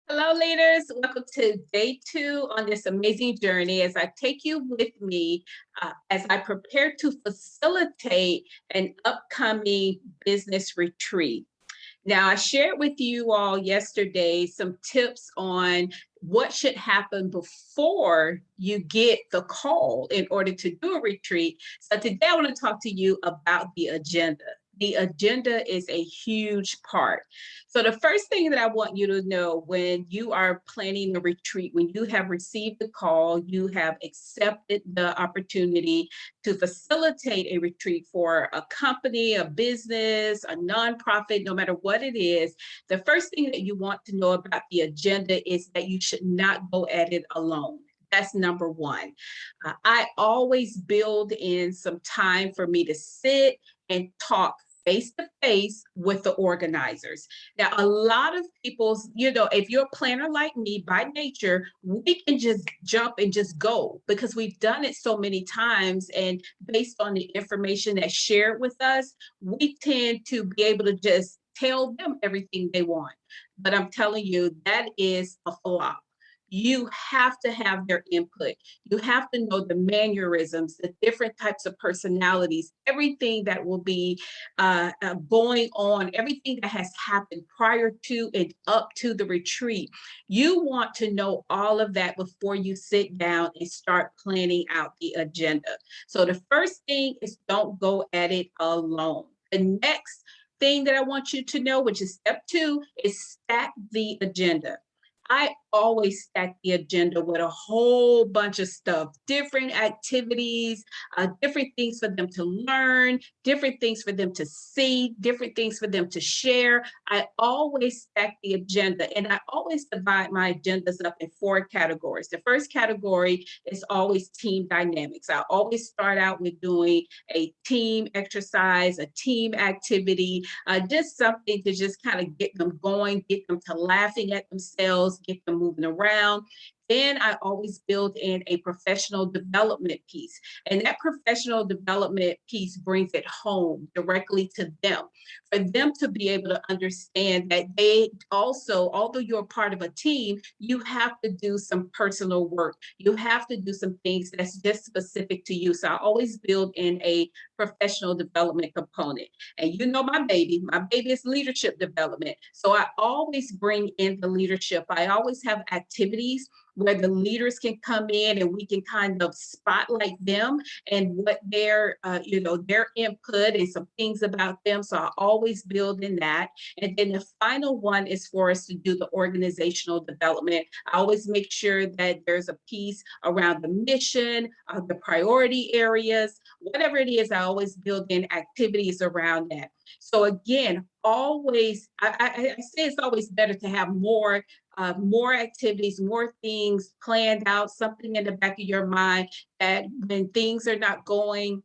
Hello, leaders. Welcome to day 2 on this amazing journey as I take you with me as I prepare to facilitate an upcoming business retreat. Now, I shared with you all yesterday some tips on what should happen before you get the call in order to do a retreat. So today I want to talk to you about the agenda. The agenda is a huge part. So the first thing that I want you to know when you are planning a retreat, when you have received the call, you have accepted the opportunity to facilitate a retreat for a company, a business, a nonprofit, no matter what it is, the first thing that you want to know about the agenda is that you should not go at it alone. That's number one. I always build in some time for me to sit and talk face to face with the organizers. Now, a lot of people's, if you're a planner like me by nature, we can just jump and just go because we've done it so many times. And based on the information that's shared with us, we tend to be able to just tell them everything they want. But I'm telling you, that is a flop. You have to have their input. You have to know the mannerisms, the different types of personalities, everything that will be going on, everything that has happened prior to and up to the retreat. You want to know all of that before you sit down and start planning out the agenda. So the first thing is don't go at it alone. The next thing that I want you to know, which is step 2, is stack the agenda. I always stack the agenda with a whole bunch of stuff, different activities, different things for them to learn, different things for them to see, different things for them to share. I always stack the agenda, and I always divide my agendas up in 4 categories. The first category is always team dynamics. I always start out with doing a team exercise, a team activity, just something to just kind of get them going, get them to laughing at themselves, get them moving around. Then I always build in a professional development piece. And that professional development piece brings it home directly to them, for them to be able to understand that they also, although you're part of a team, you have to do some personal work. You have to do some things that's just specific to you. So I always build in a professional development component. And you know my baby is leadership development. So I always bring in the leadership. I always have activities where the leaders can come in and we can kind of spotlight them and what their input and some things about them. So I always build in that. And then the final one is for us to do the organizational development. I always make sure that there's a piece around the mission, the priority areas, whatever it is, I always build in activities around that. So again, always, I say it's always better to have more activities, more things planned out, something in the back of your mind that when things are not going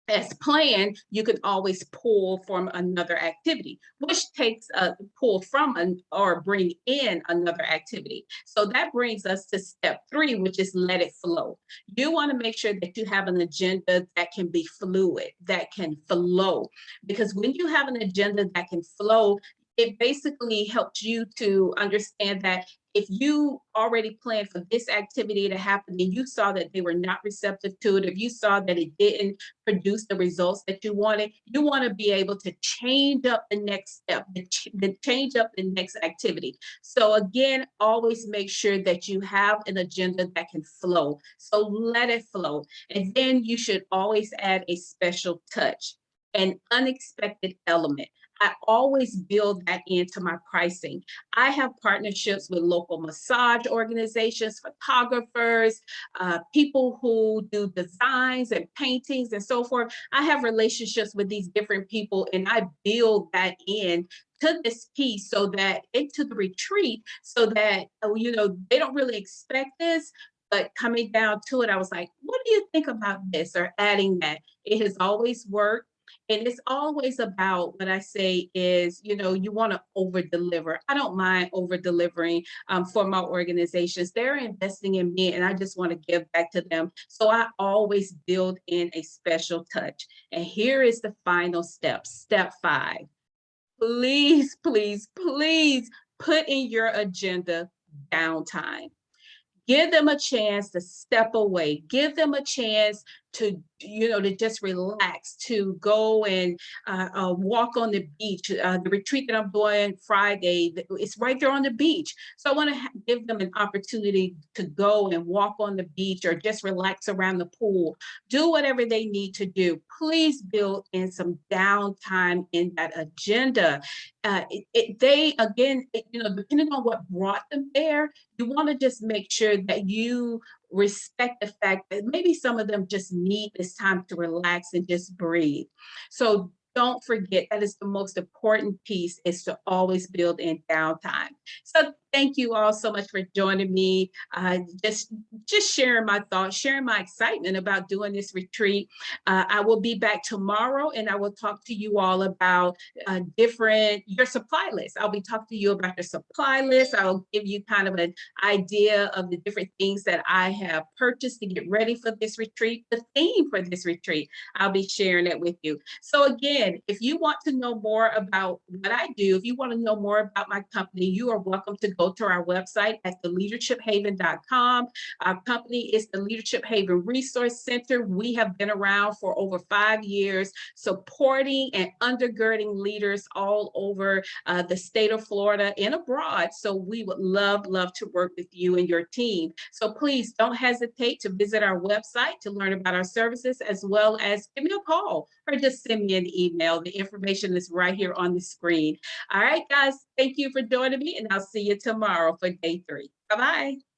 as planned, you can always pull from another activity, which takes a pull from or bring in another activity. So that brings us to step 3, which is let it flow. You want to make sure that you have an agenda that can be fluid, that can flow. Because when you have an agenda that can flow, it basically helps you to understand that if you already planned for this activity to happen and you saw that they were not receptive to it, if you saw that it didn't produce the results that you wanted, you want to be able to change up the next step, change up the next activity. So again, always make sure that you have an agenda that can flow. So let it flow. And then you should always add a special touch, an unexpected element. I always build that into my pricing. I have partnerships with local massage organizations, photographers, people who do designs and paintings and so forth. I have relationships with these different people, and I build that in to this piece so that into the retreat, so that they don't really expect this. But coming down to it, I was like, what do you think about this? Or adding that. It has always worked. And it's always about what I say is, you want to over deliver. I don't mind over delivering for my organizations. They're investing in me and I just want to give back to them. So I always build in a special touch. And here is the final step, step 5. Please, please, please put in your agenda downtime. Give them a chance to step away. Give them a chance to, to just relax, to go and walk on the beach. The retreat that I'm doing Friday, it's right there on the beach. So I want to give them an opportunity to go and walk on the beach or just relax around the pool. Do whatever they need to do. Please build in some downtime in that agenda. They again, depending on what brought them there, you want to just make sure that you respect the fact that maybe some of them just need this time to relax and just breathe. So don't forget that is the most important piece is to always build in downtime. So thank you all so much for joining me. Just sharing my thoughts, sharing my excitement about doing this retreat. I will be back tomorrow and I will talk to you all about different your supply list. I'll be talking to you about your supply list. I'll give you kind of an idea of the different things that I have purchased to get ready for this retreat, the theme for this retreat. I'll be sharing it with you. So again, if you want to know more about what I do, if you want to know more about my company, you are welcome to go to our website at theleadershiphaven.com. Our company is the Leadership Haven Resource Center. We have been around for over 5 years, supporting and undergirding leaders all over the state of Florida and abroad. So we would love to work with you and your team. So please don't hesitate to visit our website to learn about our services, as well as give me a call or just send me an email. The information is right here on the screen. All right, guys, thank you for joining me, and I'll see you tomorrow for day 3. Bye-bye.